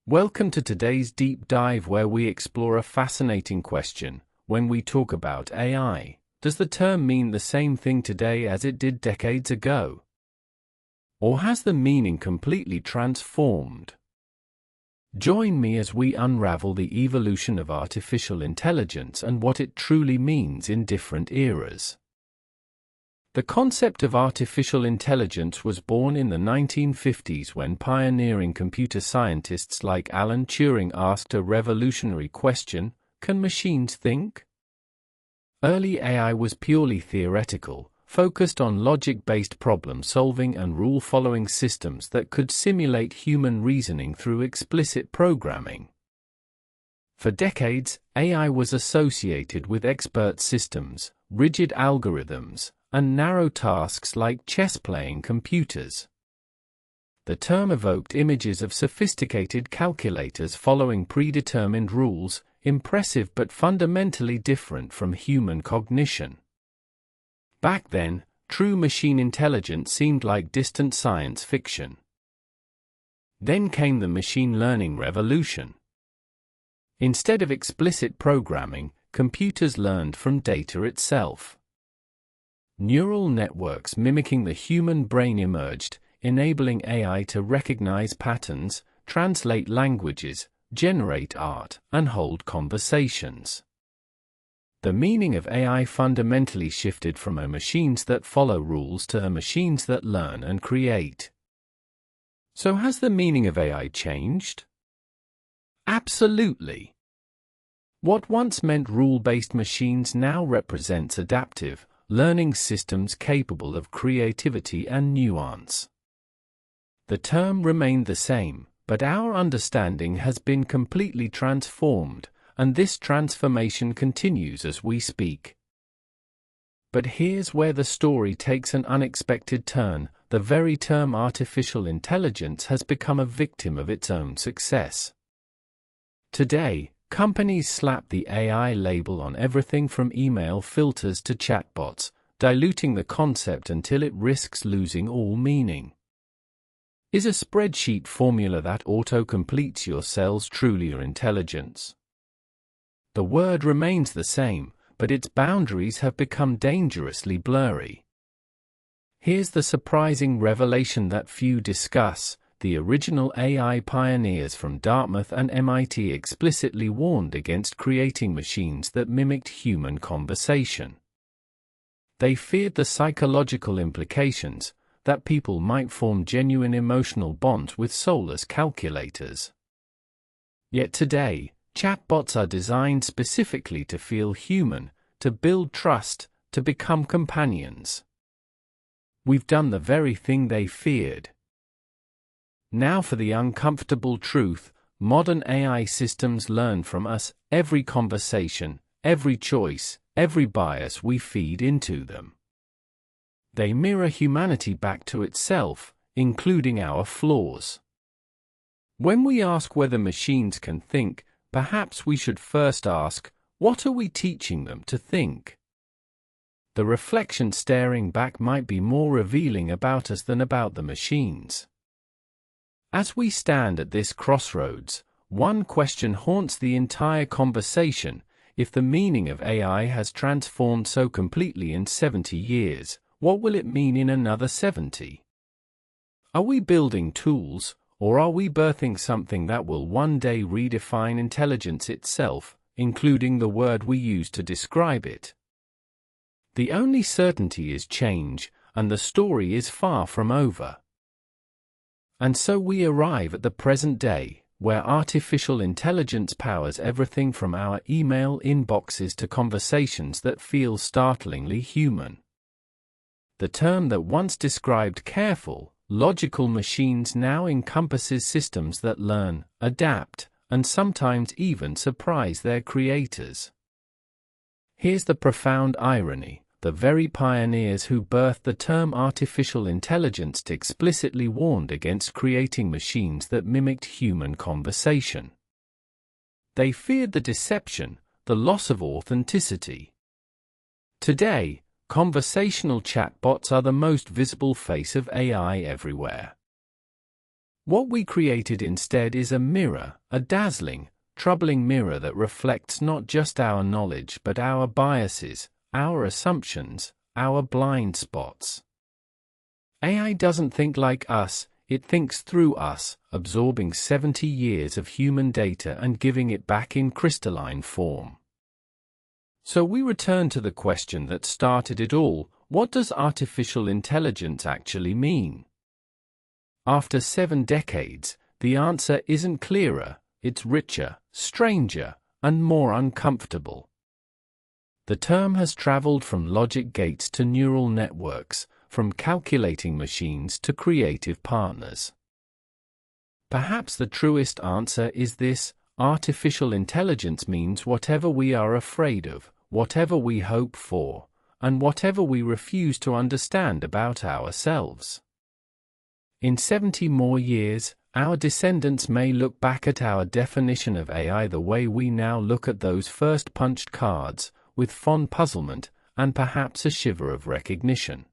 Welcome to today's deep dive where we explore a fascinating question. When we talk about AI, does the term mean the same thing today as it did decades ago? Or has the meaning completely transformed? Join me as we unravel the evolution of artificial intelligence and what it truly means in different eras. The concept of artificial intelligence was born in the 1950s when pioneering computer scientists like Alan Turing asked a revolutionary question: can machines think? Early AI was purely theoretical, focused on logic-based problem-solving and rule-following systems that could simulate human reasoning through explicit programming. For decades, AI was associated with expert systems, rigid algorithms, and narrow tasks like chess-playing computers. The term evoked images of sophisticated calculators following predetermined rules, impressive but fundamentally different from human cognition. Back then, true machine intelligence seemed like distant science fiction. Then came the machine learning revolution. Instead of explicit programming, computers learned from data itself. Neural networks mimicking the human brain emerged, enabling AI to recognize patterns, translate languages, generate art, and hold conversations. The meaning of AI fundamentally shifted from machines that follow rules to machines that learn and create. So has the meaning of AI changed? Absolutely. What once meant rule-based machines now represents adaptive, learning systems capable of creativity and nuance. The term remained the same, but our understanding has been completely transformed, and this transformation continues as we speak. But here's where the story takes an unexpected turn: the very term artificial intelligence has become a victim of its own success. Today, companies slap the AI label on everything from email filters to chatbots, diluting the concept until it risks losing all meaning. Is a spreadsheet formula that auto-completes your cells truly your intelligence? The word remains the same, but its boundaries have become dangerously blurry. Here's the surprising revelation that few discuss: the original AI pioneers from Dartmouth and MIT explicitly warned against creating machines that mimicked human conversation. They feared the psychological implications, that people might form genuine emotional bonds with soulless calculators. Yet today, chatbots are designed specifically to feel human, to build trust, to become companions. We've done the very thing they feared. Now for the uncomfortable truth: modern AI systems learn from us, every conversation, every choice, every bias we feed into them. They mirror humanity back to itself, including our flaws. When we ask whether machines can think, perhaps we should first ask, what are we teaching them to think? The reflection staring back might be more revealing about us than about the machines. As we stand at this crossroads, one question haunts the entire conversation: if the meaning of AI has transformed so completely in 70 years, what will it mean in another 70? Are we building tools, or are we birthing something that will one day redefine intelligence itself, including the word we use to describe it? The only certainty is change, and the story is far from over. And so we arrive at the present day, where artificial intelligence powers everything from our email inboxes to conversations that feel startlingly human. The term that once described careful, logical machines now encompasses systems that learn, adapt, and sometimes even surprise their creators. Here's the profound irony: the very pioneers who birthed the term artificial intelligence explicitly warned against creating machines that mimicked human conversation. They feared the deception, the loss of authenticity. Today, conversational chatbots are the most visible face of AI everywhere. What we created instead is a mirror, a dazzling, troubling mirror that reflects not just our knowledge but our biases, our assumptions, our blind spots. AI doesn't think like us, it thinks through us, absorbing 70 years of human data and giving it back in crystalline form. So we return to the question that started it all: what does artificial intelligence actually mean? After 7 decades, the answer isn't clearer, it's richer, stranger, and more uncomfortable. The term has traveled from logic gates to neural networks, from calculating machines to creative partners. Perhaps the truest answer is this: artificial intelligence means whatever we are afraid of, whatever we hope for, and whatever we refuse to understand about ourselves. In 70 more years, our descendants may look back at our definition of AI the way we now look at those first punched cards, with fond puzzlement, and perhaps a shiver of recognition.